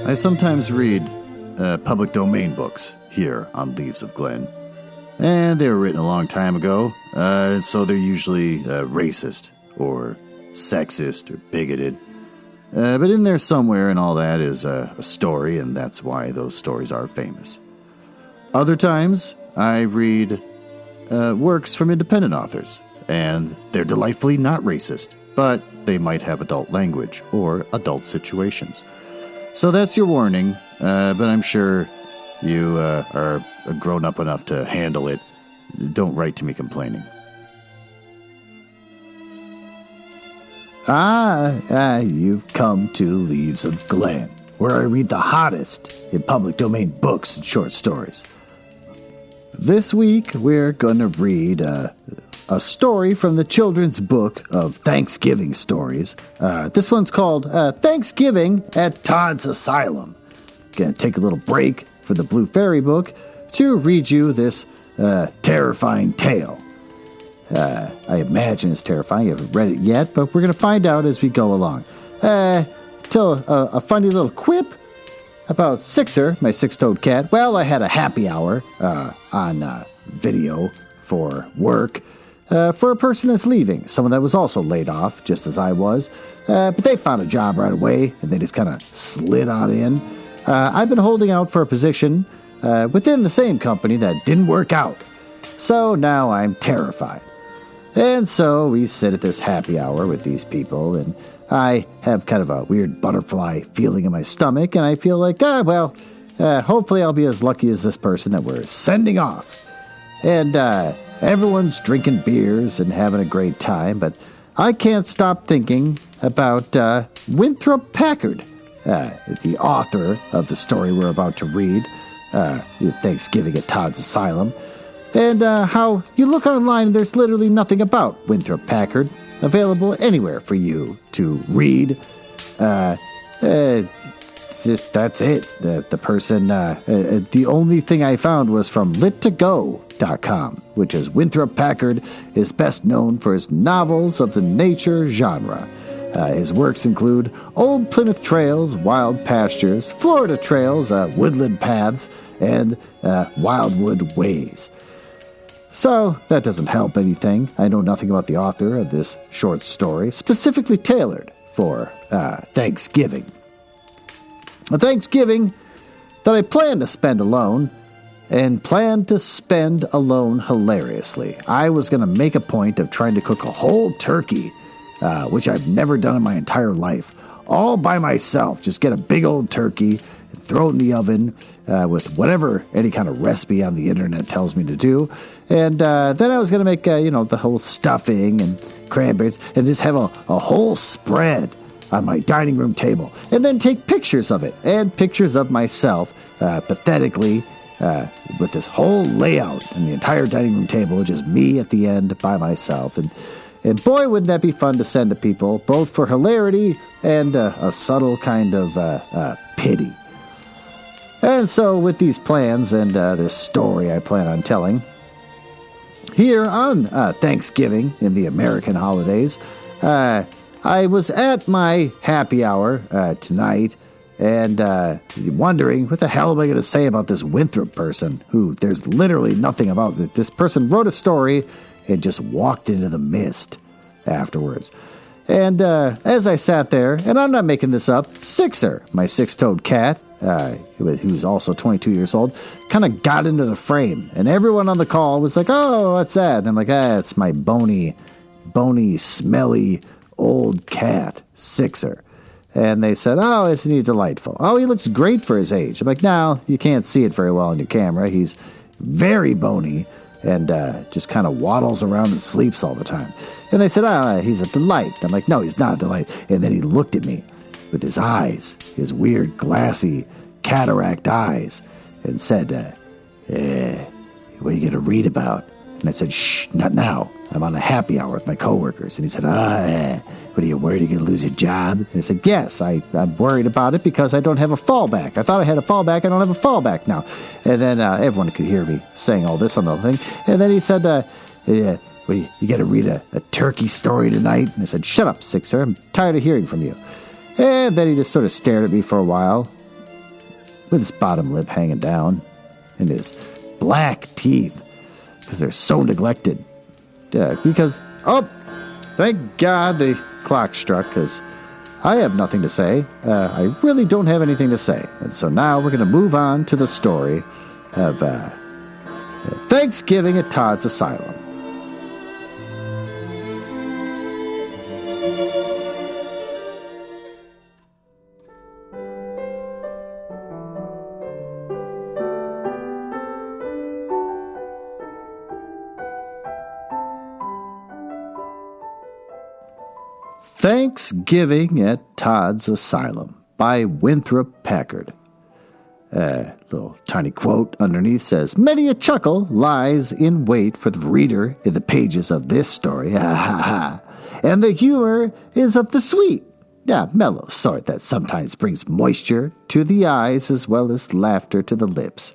I sometimes read public domain books here on Leaves of Glen. And they were written a long time ago, so they're usually racist or sexist or bigoted. But in there somewhere and all that is a story, and that's why those stories are famous. Other times, I read works from independent authors, and they're delightfully not racist, but they might have adult language or adult situations. So that's your warning, but I'm sure you are grown up enough to handle it. Don't write to me complaining. You've come to Leaves of Glen, where I read the hottest in public domain books and short stories. This week, we're going to read a story from the children's book of Thanksgiving stories. This one's called Thanksgiving at Todd's Asylum. Gonna take a little break for the Blue Fairy book to read you this terrifying tale. I imagine it's terrifying. I haven't read it yet, but we're going to find out as we go along. Tell a funny little quip about Sixer, my six-toed cat. Well, I had a happy hour on video for work for a person that's leaving, someone that was also laid off, just as I was. But they found a job right away, and they just kind of slid on in. I've been holding out for a position within the same company that didn't work out. So now I'm terrified. And so we sit at this happy hour with these people, and I have kind of a weird butterfly feeling in my stomach, and I feel like, hopefully I'll be as lucky as this person that we're sending off. And everyone's drinking beers and having a great time, but I can't stop thinking about Winthrop Packard, the author of the story we're about to read, Thanksgiving at Todd's Asylum. And how you look online and there's literally nothing about Winthrop Packard available anywhere for you to read. That's it. The person, the only thing I found was from lit2go.com, which is Winthrop Packard is best known for his novels of the nature genre. His works include Old Plymouth Trails, Wild Pastures, Florida Trails, Woodland Paths, and Wildwood Ways. So, that doesn't help anything. I know nothing about the author of this short story, specifically tailored for Thanksgiving. A Thanksgiving that I plan to spend alone, and plan to spend alone hilariously. I was going to make a point of trying to cook a whole turkey, which I've never done in my entire life, all by myself. Just get a big old turkey, and throw it in the oven with whatever, any kind of recipe on the internet tells me to do. And then I was going to make, the whole stuffing and cranberries and just have a whole spread on my dining room table. And then take pictures of it and pictures of myself, pathetically, with this whole layout and the entire dining room table, just me at the end by myself. And boy, wouldn't that be fun to send to people, both for hilarity and a subtle kind of pity. And so with these plans and this story I plan on telling, here on Thanksgiving in the American holidays, I was at my happy hour tonight and wondering what the hell am I going to say about this Winthrop person who there's literally nothing about. This person wrote a story and just walked into the mist afterwards. And as I sat there, and I'm not making this up, Sixer, my six-toed cat, who's also 22 years old, kind of got into the frame. And everyone on the call was like, oh, what's that? And I'm like, it's my bony, smelly, old cat, Sixer. And they said, oh, isn't he delightful? Oh, he looks great for his age. I'm like, no, you can't see it very well on your camera. He's very bony and just kind of waddles around and sleeps all the time. And they said, he's a delight. I'm like, no, he's not a delight. And then he looked at me with his eyes, his weird, glassy, cataract eyes, and said, what are you going to read about? And I said, shh, not now. I'm on a happy hour with my coworkers. And he said, what are you worried you're going to lose your job? And I said, yes, I'm worried about it because I don't have a fallback. I thought I had a fallback. I don't have a fallback now. And then everyone could hear me saying all this on the thing. And then he said, you got to read a turkey story tonight? And I said, shut up, Sixer. I'm tired of hearing from you. And then he just sort of stared at me for a while. with his bottom lip hanging down, and his black teeth, because they're so neglected. Thank God the clock struck, because I have nothing to say. I really don't have anything to say. And so now we're going to move on to the story of Thanksgiving at Todd's Asylum. Thanksgiving at Todd's Asylum by Winthrop Packard. Little tiny quote underneath says, "Many a chuckle lies in wait for the reader in the pages of this story, and the humor is of the sweet, mellow sort that sometimes brings moisture to the eyes as well as laughter to the lips."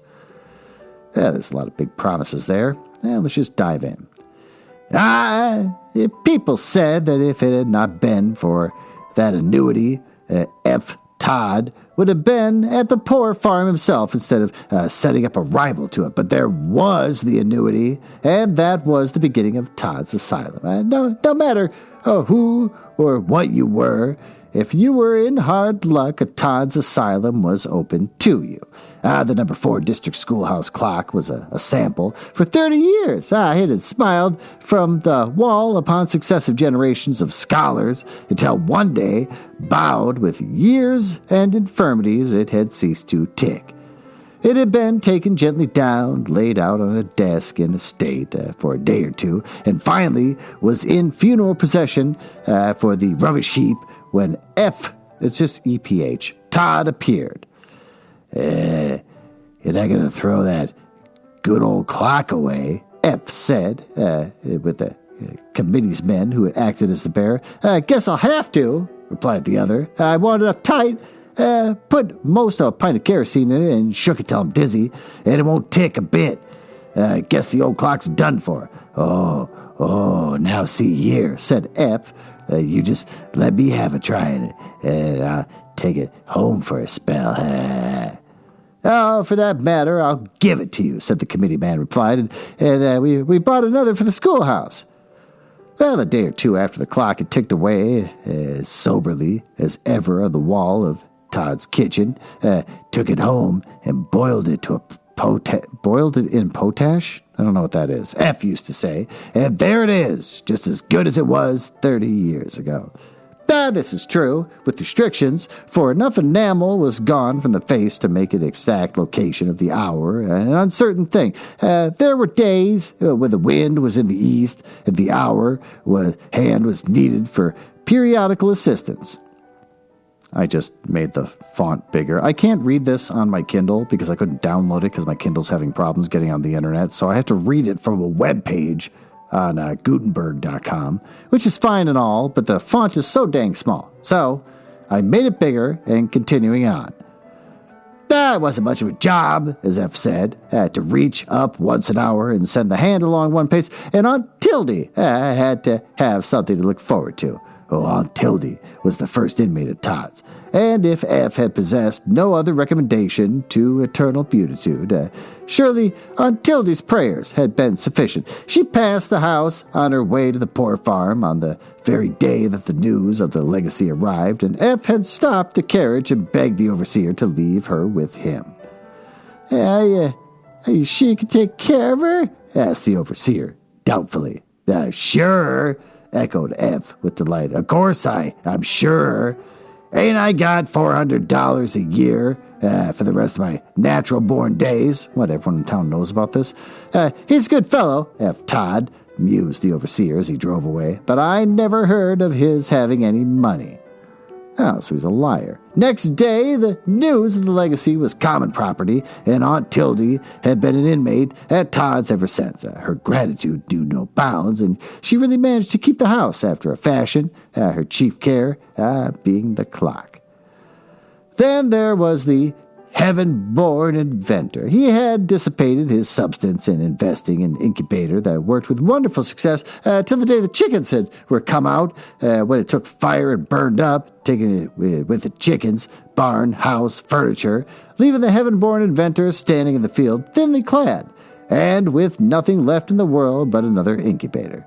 There's a lot of big promises there. Let's just dive in. People said that if it had not been for that annuity, F. Todd would have been at the poor farm himself instead of setting up a rival to it. But there was the annuity, and that was the beginning of Todd's Asylum. No matter who or what you were, if you were in hard luck, a Todd's Asylum was open to you. The number 4 district schoolhouse clock was a sample. For 30 years, it had smiled from the wall upon successive generations of scholars until one day, bowed with years and infirmities, it had ceased to tick. It had been taken gently down, laid out on a desk in a state for a day or two, and finally was in funeral procession for the rubbish heap when it's just EPH, Todd appeared. You're not going to throw that good old clock away, F said, with the committee's men who had acted as the bearer. Guess I'll have to, replied the other. I wound it up tight, put most of a pint of kerosene in it and shook it till I'm dizzy, and it won't tick a bit. Guess the old clock's done for. Oh, now see here, said F. You just let me have a try at it, and I'll take it home for a spell. For that matter, I'll give it to you, said the committee man, replied, and we bought another for the schoolhouse. Well, a day or two after the clock had ticked away as soberly as ever on the wall of Todd's kitchen, took it home and boiled it in potash? I don't know what that is. F used to say. And there it is, just as good as it was 30 years ago. This is true, with restrictions, for enough enamel was gone from the face to make an exact location of the hour an uncertain thing. There were days when the wind was in the east and the hour hand was needed for periodical assistance. I just made the font bigger. I can't read this on my Kindle because I couldn't download it because my Kindle's having problems getting on the internet, so I have to read it from a web page on Gutenberg.com, which is fine and all, but the font is so dang small. So I made it bigger and continuing on. That wasn't much of a job, as F said, to reach up once an hour and send the hand along one pace, and Aunt Tildy had to have something to look forward to. Aunt Tildy was the first inmate at Todd's, and if F had possessed no other recommendation to eternal beatitude, surely Aunt Tildy's prayers had been sufficient. She passed the house on her way to the poor farm on the very day that the news of the legacy arrived, and F had stopped the carriage and begged the overseer to leave her with him. Are you sure you can take care of her? Asked the overseer, doubtfully. Sure, echoed F with delight. Of course I'm sure. Ain't I got $400 a year for the rest of my natural-born days? What, everyone in town knows about this? He's a good fellow, F. Todd, mused the overseer as he drove away, but I never heard of his having any money. Oh, so he's a liar. Next day, the news of the legacy was common property, and Aunt Tildy had been an inmate at Todd's ever since. Her gratitude knew no bounds, and she really managed to keep the house after a fashion, her chief care being the clock. Then there was the heaven-born inventor. He had dissipated his substance in investing in an incubator that worked with wonderful success till the day the chickens were come out, when it took fire and burned up, taking it with the chickens, barn, house, furniture, leaving the heaven-born inventor standing in the field, thinly clad, and with nothing left in the world but another incubator.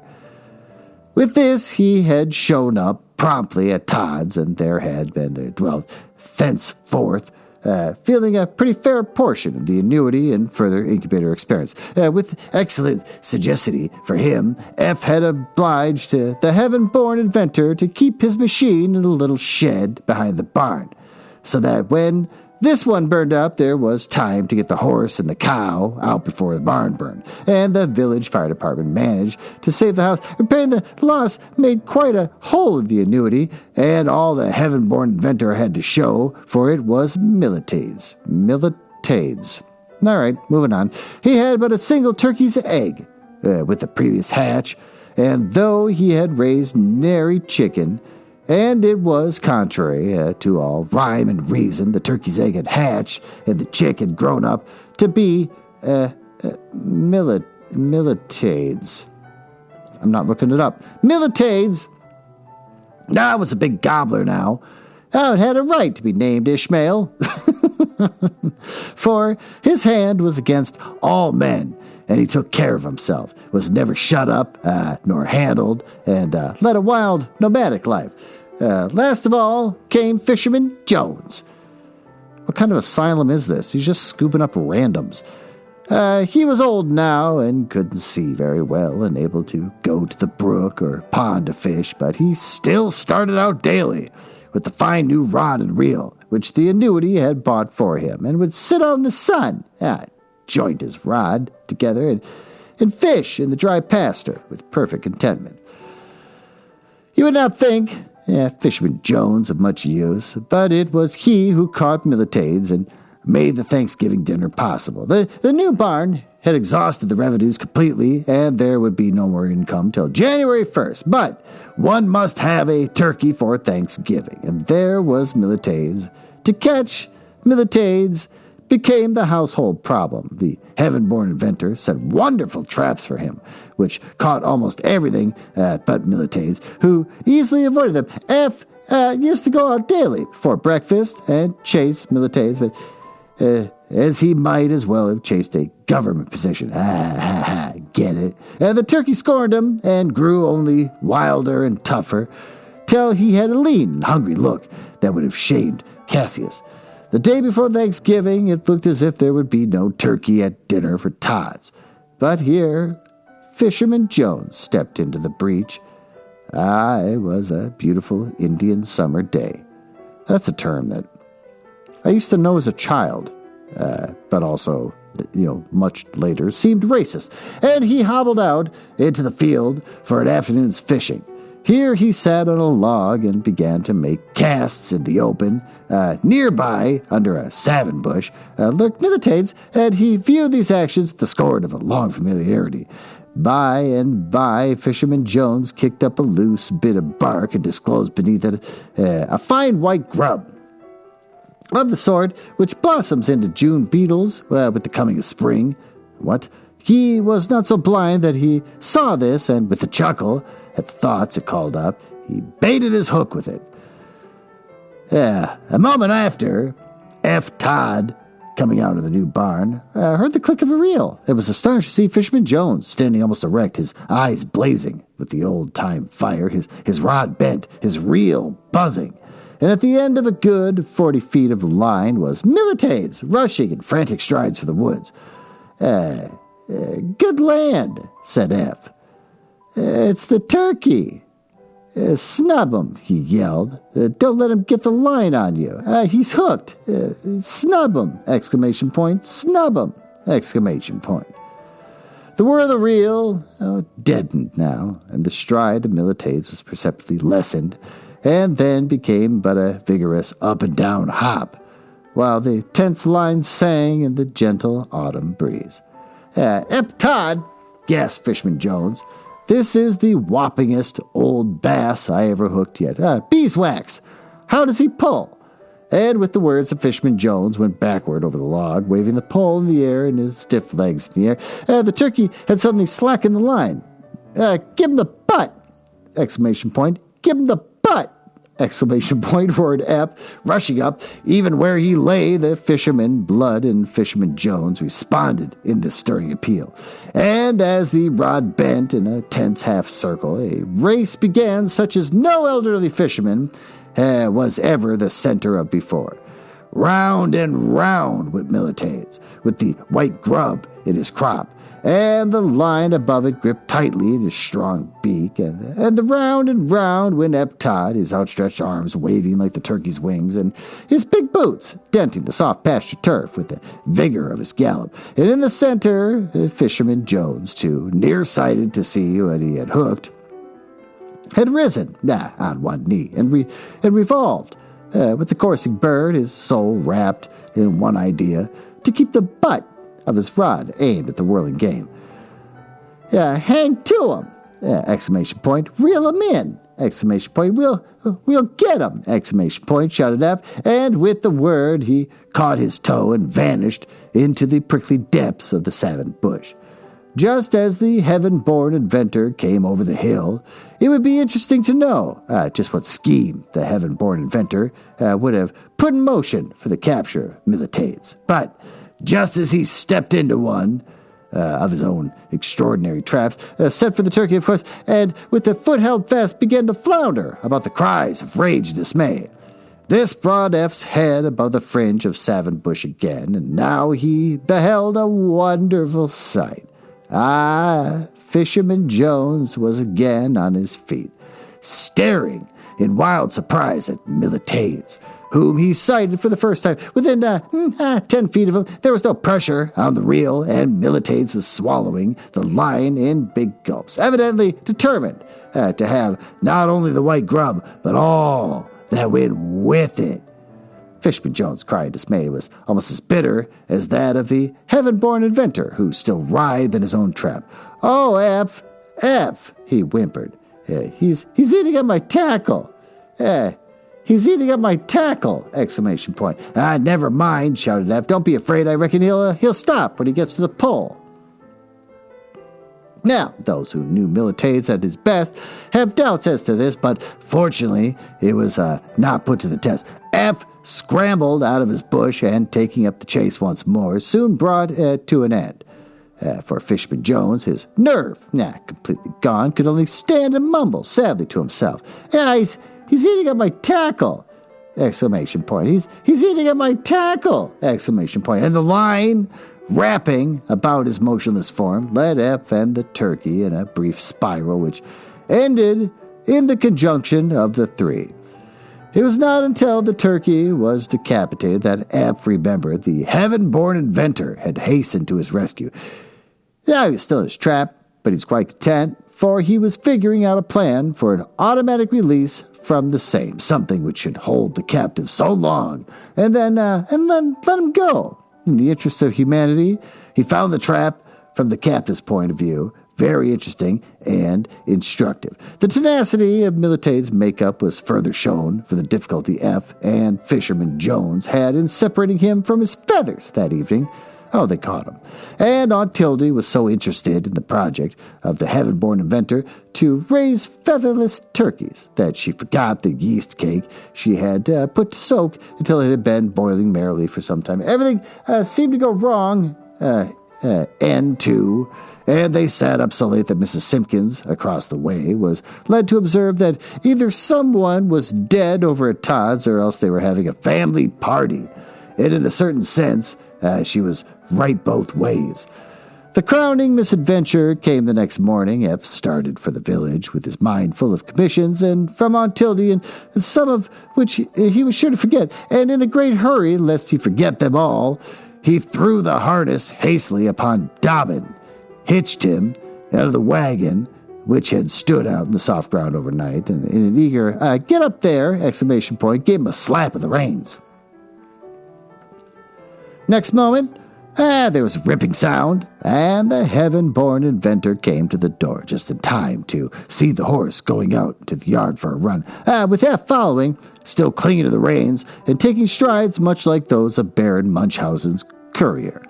With this, he had shown up promptly at Todd's, and there had been dwelt thenceforth, feeling a pretty fair portion of the annuity and further incubator experience. With excellent sagacity for him, F had obliged the heaven-born inventor to keep his machine in a little shed behind the barn, so that when this one burned up, there was time to get the horse and the cow out before the barn burned, and the village fire department managed to save the house. Repairing the loss made quite a hole of the annuity, and all the heaven-born inventor had to show for it was millitades. Millitades. All right, moving on. He had but a single turkey's egg with the previous hatch, and though he had raised nary chicken, and it was contrary to all rhyme and reason, the turkey's egg had hatched, and the chick had grown up to be millitades. I'm not looking it up. Millitades! I was a big gobbler now. It had a right to be named Ishmael. For his hand was against all men, and he took care of himself, was never shut up nor handled, and led a wild, nomadic life. Last of all came Fisherman Jones. What kind of asylum is this? He's just scooping up randoms. He was old now and couldn't see very well and able to go to the brook or pond to fish, but he still started out daily with the fine new rod and reel, which the annuity had bought for him, and would sit out in the sun, joint his rod together, and fish in the dry pasture with perfect contentment. You would not think Fisherman Jones of much use, but it was he who caught millitades and made the Thanksgiving dinner possible. The new barn had exhausted the revenues completely, and there would be no more income till January 1st. But one must have a turkey for Thanksgiving, and there was millitades. To catch millitades became the household problem. The heaven-born inventor set wonderful traps for him, which caught almost everything but millitades, who easily avoided them. F used to go out daily before breakfast and chase millitades, but as he might as well have chased a government position. Get it? The turkey scorned him and grew only wilder and tougher, till he had a lean and hungry look that would have shamed Cassius. The day before Thanksgiving, it looked as if there would be no turkey at dinner for Todd's. But here, Fisherman Jones stepped into the breach. It was a beautiful Indian summer day. That's a term that I used to know as a child, but also, much later seemed racist. And he hobbled out into the field for an afternoon's fishing. Here he sat on a log and began to make casts in the open. Nearby, under a savin bush, lurked millitades, and he viewed these actions with the scorn of a long familiarity. By and by, Fisherman Jones kicked up a loose bit of bark and disclosed beneath it a fine white grub, of the sort which blossoms into June beetles with the coming of spring. What? He was not so blind that he saw this, and with a chuckle at the thoughts it called up, he baited his hook with it. A moment after, Todd, coming out of the new barn, heard the click of a reel. It was astonished to see Fisherman Jones standing almost erect, his eyes blazing with the old-time fire, his rod bent, his reel buzzing. And at the end of a good 40 feet of the line was millitades rushing in frantic strides for the woods. Good land, said F. It's the turkey. Snub him, he yelled. Don't let him get the line on you. He's hooked. Snub him, exclamation point. Snub him, exclamation point. The whir of the reel deadened now, and the stride of millitades was perceptibly lessened, and then became but a vigorous up-and-down hop, while the tense line sang in the gentle autumn breeze. Todd, gasped Fisherman Jones, this is the whoppingest old bass I ever hooked yet. Beeswax, how does he pull? And with the words, the fisherman Jones went backward over the log, waving the pole in the air and his stiff legs in the air. The turkey had suddenly slackened the line. Give him the butt! Exclamation point. Give him the butt! Exclamation point, roared Ep, rushing up. Even where he lay, the fisherman Blood and fisherman Jones responded in this stirring appeal. And as the rod bent in a tense half circle, a race began such as no elderly fisherman was ever the center of before. Round and round went Militates, with the white grub in his crop, and the line above it gripped tightly in his strong beak, and the round and round went Todd, his outstretched arms waving like the turkey's wings, and his big boots denting the soft pasture turf with the vigor of his gallop. And in the center, fisherman Jones, too, nearsighted to see what he had hooked, had risen on one knee and revolved, with the coursing bird, his soul wrapped in one idea, to keep the butt of his rod aimed at the whirling game. Hang to him! Exclamation point. Reel him in! Exclamation point. We'll get him! Exclamation point, shouted F, and with the word he caught his toe and vanished into the prickly depths of the savin bush. Just as the heaven-born inventor came over the hill, it would be interesting to know just what scheme the heaven-born inventor would have put in motion for the capture of Militates. But just as he stepped into one of his own extraordinary traps, set for the turkey, of course, and with the foot held fast began to flounder about the cries of rage and dismay. This brought F's head above the fringe of savin bush again, and now he beheld a wonderful sight. Fisherman Jones was again on his feet, staring in wild surprise at Militates, whom he sighted for the first time. Within 10 feet of him, there was no pressure on the reel, and Militates was swallowing the line in big gulps, evidently determined to have not only the white grub, but all that went with it. Fisherman Jones' cry of dismay was almost as bitter as that of the heaven-born inventor, who still writhed in his own trap. "Oh, F," he whimpered. He's eating at my tackle. He's eating at my tackle! Exclamation point. Never mind, shouted F. Don't be afraid. I reckon he'll stop when he gets to the pole. Now, those who knew Militates at his best have doubts as to this, but fortunately it was not put to the test. F scrambled out of his bush and, taking up the chase once more, soon brought it to an end. For Fisherman Jones, his nerve, completely gone, could only stand and mumble sadly to himself. He's eating at my tackle! Exclamation point. He's eating at my tackle! Exclamation point. And the line, wrapping about his motionless form, led F and the turkey in a brief spiral which ended in the conjunction of the three. It was not until the turkey was decapitated that F remembered the heaven-born inventor had hastened to his rescue. He was still in his trap, but he's quite content, for he was figuring out a plan for an automatic release from the same, something which should hold the captive so long, and then let him go. In the interest of humanity, he found the trap from the captive's point of view very interesting and instructive. The tenacity of Militate's makeup was further shown for the difficulty F and Fisherman Jones had in separating him from his feathers that evening. They caught him. And Aunt Tildy was so interested in the project of the heaven-born inventor to raise featherless turkeys that she forgot the yeast cake she had put to soak until it had been boiling merrily for some time. Everything seemed to go wrong, N2, and they sat up so late that Mrs. Simpkins, across the way, was led to observe that either someone was dead over at Todd's or else they were having a family party. And in a certain sense, she was right both ways. The crowning misadventure came the next morning. F started for the village with his mind full of commissions and from Aunt Tildy, and some of which he was sure to forget, and in a great hurry, lest he forget them all, he threw the harness hastily upon Dobbin, hitched him out of the wagon, which had stood out in the soft ground overnight, and in an eager, "Get up there!" exclamation point, gave him a slap of the reins. Next moment, There was a ripping sound, and the heaven-born inventor came to the door just in time to see the horse going out to the yard for a run, with F following, still clinging to the reins and taking strides much like those of Baron Munchausen's courier.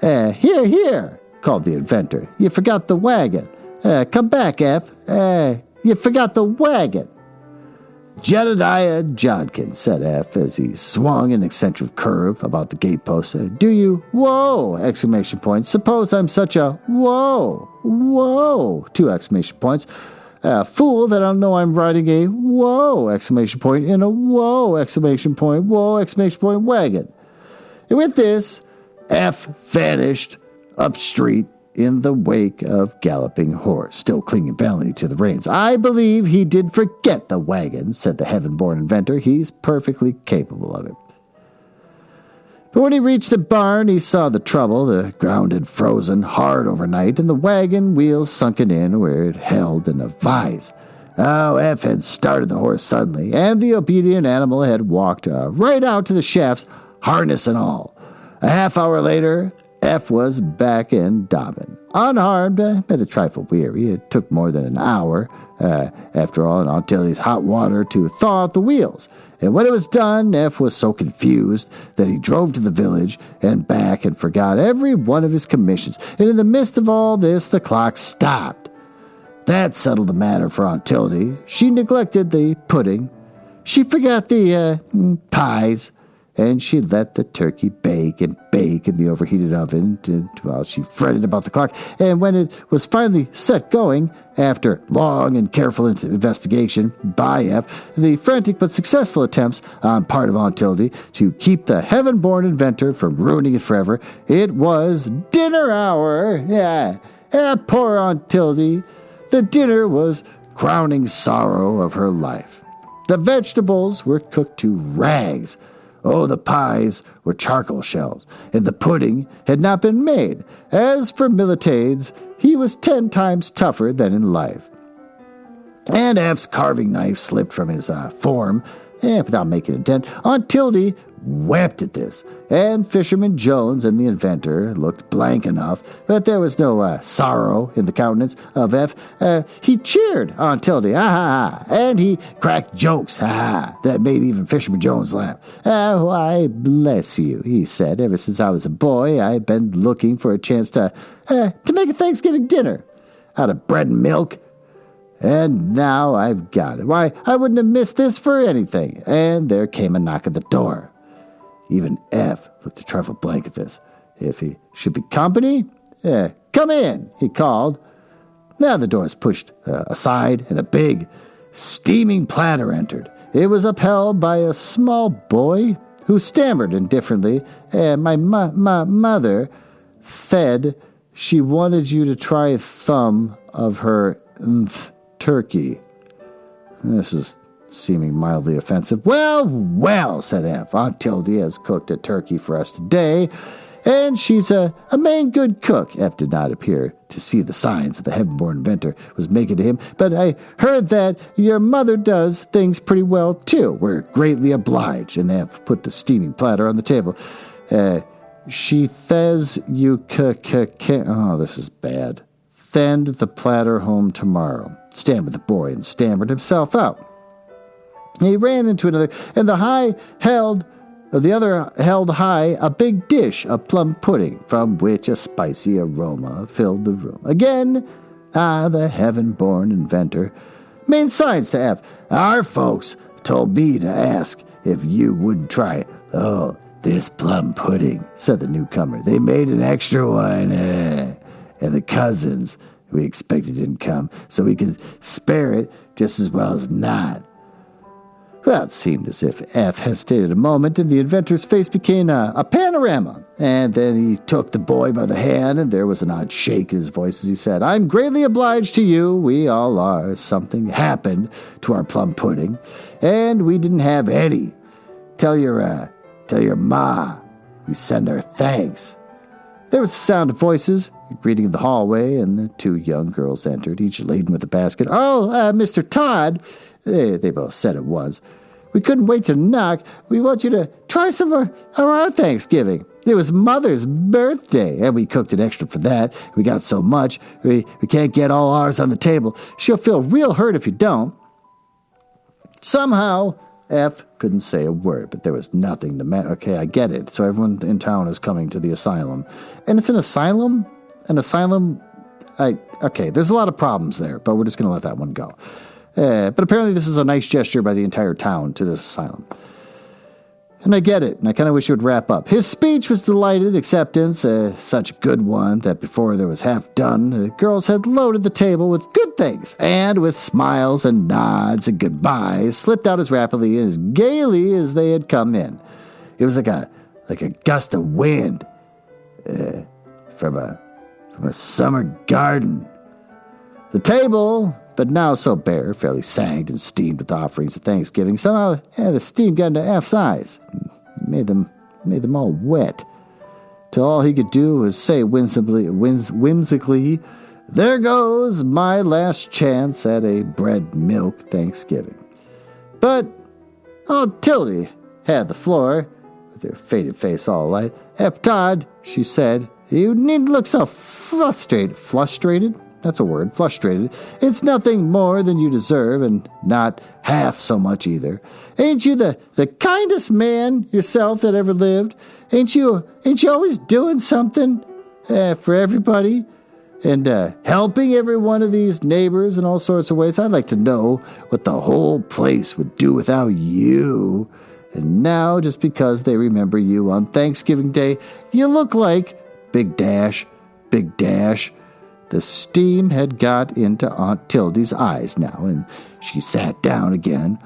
Here, called the inventor. You forgot the wagon. Come back, F. You forgot the wagon. Jedediah Jodkins, said F as he swung an eccentric curve about the gatepost. Do you? Whoa! Exclamation point. Suppose I'm such a whoa! 2 exclamation points. Fool that I don't know I'm riding a whoa! Exclamation point in a whoa! Exclamation point wagon. And with this, F vanished up street in the wake of galloping horse, still clinging valiantly to the reins. I believe he did forget the wagon, said the heaven-born inventor. He's perfectly capable of it. But when he reached the barn, he saw the trouble. The ground had frozen hard overnight, and the wagon wheels sunken in where it held in a vise. F had started the horse suddenly, and the obedient animal had walked right out to the shafts, harness and all. A half hour later, F was back in Dobbin, unharmed, but a trifle weary. It took more than an hour, after all, in Auntili's hot water to thaw out the wheels. And when it was done, F was so confused that he drove to the village and back and forgot every one of his commissions. And in the midst of all this, the clock stopped. That settled the matter for Aunt Tildy. She neglected the pudding. She forgot the pies. And she let the turkey bake in the overheated oven while she fretted about the clock. And when it was finally set going, after long and careful investigation by F, the frantic but successful attempts on part of Aunt Tildy to keep the heaven-born inventor from ruining it forever, it was dinner hour. Poor Aunt Tildy. The dinner was crowning sorrow of her life. The vegetables were cooked to rags. The pies were charcoal shells, and the pudding had not been made. As for Militade's, he was 10 times tougher than in life. And F's carving knife slipped from his form, without making a dent. Aunt Tildy wept at this, and Fisherman Jones and the inventor looked blank enough, but there was no sorrow in the countenance of F. He cheered Aunt Tildy, and he cracked jokes, that made even Fisherman Jones laugh. Why, bless you, he said, ever since I was a boy, I've been looking for a chance to make a Thanksgiving dinner out of bread and milk. And now I've got it. Why, I wouldn't have missed this for anything. And there came a knock at the door. Even F looked a trifle blank at this. If he should be company? Come in, he called. Now the door was pushed aside, and a big, steaming platter entered. It was upheld by a small boy who stammered indifferently. My mother said she wanted you to try a thumb of her turkey. This is seeming mildly offensive. Well, said F. Aunt Tildy has cooked a turkey for us today, and she's a main good cook. F did not appear to see the signs that the heaven-born inventor was making to him, but I heard that your mother does things pretty well, too. We're greatly obliged. And F put the steaming platter on the table. She says you can... Oh, this is bad. Send the platter home tomorrow, stammered the boy, and stammered himself out. He ran into another, and the other held high a big dish of plum pudding, from which a spicy aroma filled the room. Again, the heaven-born inventor made signs to F. Our folks told me to ask if you wouldn't try this plum pudding, said the newcomer. They made an extra one, and the cousins we expected didn't come, so we could spare it just as well as not. Well, it seemed as if F hesitated a moment, and the inventor's face became a panorama. And then he took the boy by the hand, and there was an odd shake in his voice as he said, I'm greatly obliged to you. We all are. Something happened to our plum pudding, and we didn't have any. Tell your ma we send our thanks. There was the sound of voices, a greeting in the hallway, and the 2 young girls entered, each laden with a basket. Mr. Todd, they both said at once. We couldn't wait to knock. We want you to try some of our Thanksgiving. It was Mother's birthday, and we cooked it extra for that. We got so much, we can't get all ours on the table. She'll feel real hurt if you don't. Somehow, F couldn't say a word, but there was nothing to matter. Okay, I get it. So everyone in town is coming to the asylum. And it's an asylum? An asylum? Okay, there's a lot of problems there, but we're just going to let that one go. But apparently this is a nice gesture by the entire town to this asylum. And I get it, and I kind of wish it would wrap up. His speech was delighted acceptance, such a good one that before there was half done, the girls had loaded the table with good things, and with smiles and nods and goodbyes, slipped out as rapidly and as gaily as they had come in. It was like a gust of wind from a summer garden. The table, but now so bare, fairly sagged and steamed with offerings of Thanksgiving. Somehow, the steam got into F's eyes, made them all wet. Till all he could do was say whimsically, "There goes my last chance at a bread-milk Thanksgiving." But Tildy had the floor, with her faded face all alight. "F. Todd," she said, "you needn't look so frustrated." Frustrated? That's a word, frustrated. "It's nothing more than you deserve, and not half so much either. Ain't you the kindest man yourself that ever lived? Ain't you always doing something for everybody? And helping every one of these neighbors in all sorts of ways? I'd like to know what the whole place would do without you. And now, just because they remember you on Thanksgiving Day, you look like big dash, big dash." The steam had got into Aunt Tildy's eyes now, and she sat down again.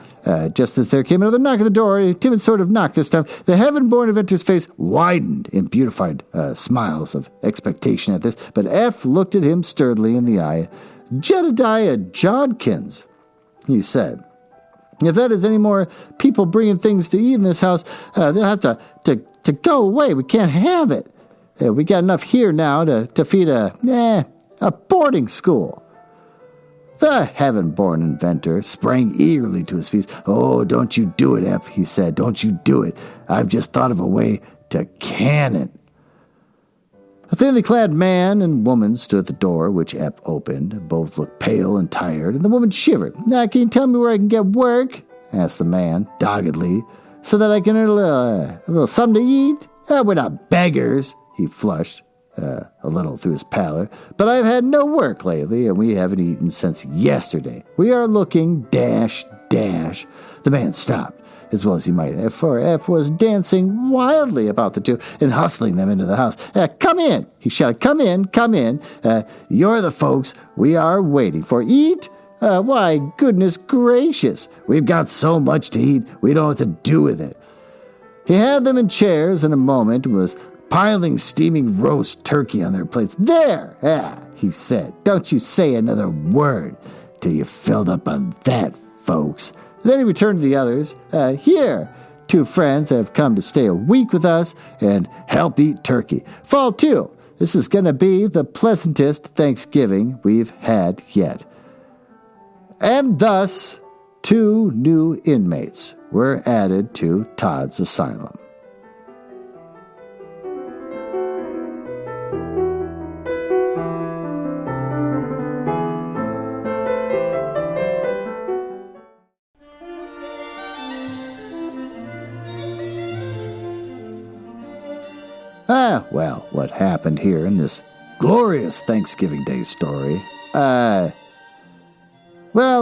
Just as there came another knock at the door, a timid sort of knock this time, the heaven-born inventor's face widened in beautified smiles of expectation at this, but F looked at him sturdily in the eye. "Jedediah Jodkins," he said, "if that is any more people bringing things to eat in this house, they'll have to go away. We can't have it. We got enough here now to feed a boarding school." The heaven-born inventor sprang eagerly to his feet. "Oh, don't you do it, F," he said. "Don't you do it. I've just thought of a way to can it." A thinly clad man and woman stood at the door, which F opened. Both looked pale and tired, and the woman shivered. "Can you tell me where I can get work?" asked the man, doggedly, "so that I can earn a little something to eat?" "We're not beggars," he flushed a little through his pallor, "but I've had no work lately, and we haven't eaten since yesterday. We are looking ... The man stopped, as well as he might, for F was dancing wildly about the two and hustling them into the house. "Come in," he shouted. Come in. You're the folks we are waiting for. Eat? Why, goodness gracious, we've got so much to eat, we don't know what to do with it." He had them in chairs in a moment and was piling steaming roast turkey on their plates. "There, he said, "don't you say another word till you're filled up on that, folks." Then he returned to the others. "Here, 2 friends have come to stay a week with us and help eat turkey. Fall to. This is going to be the pleasantest Thanksgiving we've had yet." And thus, 2 new inmates were added to Todd's asylum. Well, what happened here in this glorious Thanksgiving Day story? Well,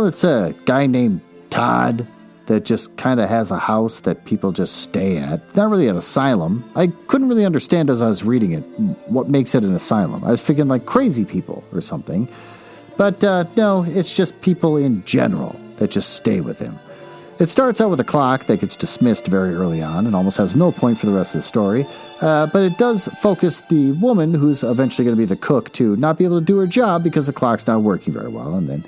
it's a guy named Todd that just kind of has a house that people just stay at. It's not really an asylum. I couldn't really understand as I was reading it what makes it an asylum. I was thinking like crazy people or something. But no, it's just people in general that just stay with him. It starts out with a clock that gets dismissed very early on and almost has no point for the rest of the story, but it does focus the woman who's eventually going to be the cook to not be able to do her job because the clock's not working very well. And then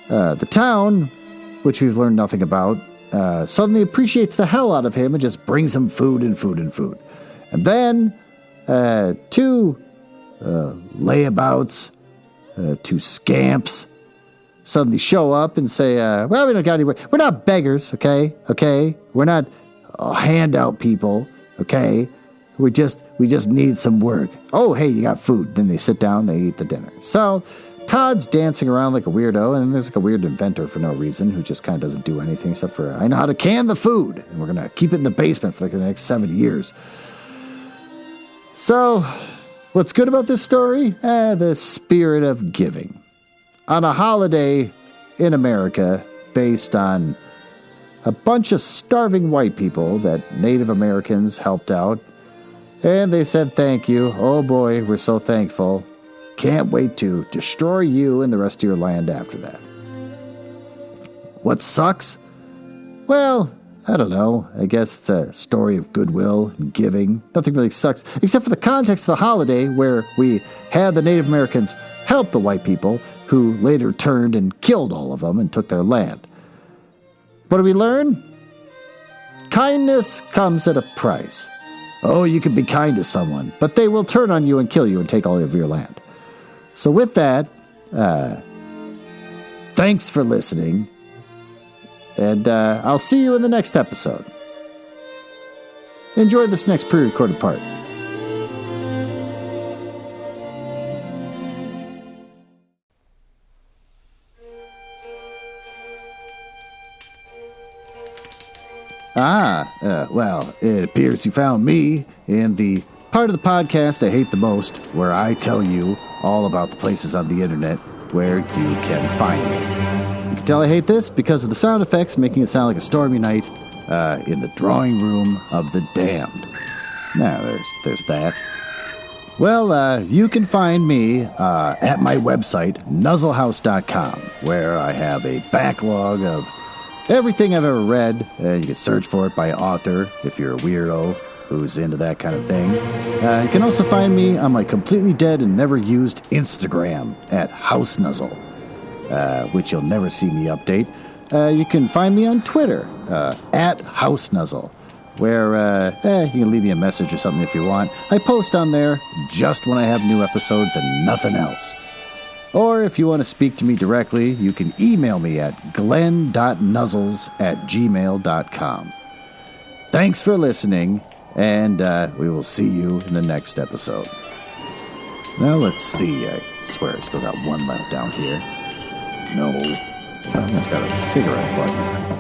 the town, which we've learned nothing about, suddenly appreciates the hell out of him and just brings him food. And then 2 layabouts, 2 scamps, suddenly show up and say, well, we don't got anywhere. We're not beggars, okay? We're not handout people, okay? We just need some work. Oh, hey, you got food. Then they sit down, they eat the dinner. So Todd's dancing around like a weirdo, and there's like a weird inventor for no reason who just kind of doesn't do anything except for, I know how to can the food, and we're going to keep it in the basement for like the next 70 years. So, what's good about this story? The spirit of giving. On a holiday in America based on a bunch of starving white people that Native Americans helped out, and they said thank you. Oh boy, we're so thankful. Can't wait to destroy you and the rest of your land after that. What sucks? Well, I don't know. I guess it's a story of goodwill and giving. Nothing really sucks, except for the context of the holiday where we had the Native Americans help the white people, who later turned and killed all of them and took their land. What do we learn? Kindness comes at a price. Oh, you can be kind to someone, but they will turn on you and kill you and take all of your land. So with that, thanks for listening, and I'll see you in the next episode. Enjoy this next pre-recorded part. Well, it appears you found me in the part of the podcast I hate the most, where I tell you all about the places on the internet where you can find me. You can tell I hate this because of the sound effects making it sound like a stormy night in the drawing room of the damned. Now, there's that. Well, you can find me at my website, nuzzlehouse.com, where I have a backlog of everything I've ever read. You can search for it by author if you're a weirdo who's into that kind of thing. You can also find me on my completely dead and never used Instagram at House Nuzzle, which you'll never see me update. You can find me on Twitter at House Nuzzle, where you can leave me a message or something if you want. I post on there just when I have new episodes and nothing else. Or if you want to speak to me directly, you can email me at glenn.nuzzles@gmail.com. Thanks for listening, and we will see you in the next episode. Now let's see. I swear I still got one left down here. No. It's got a cigarette button.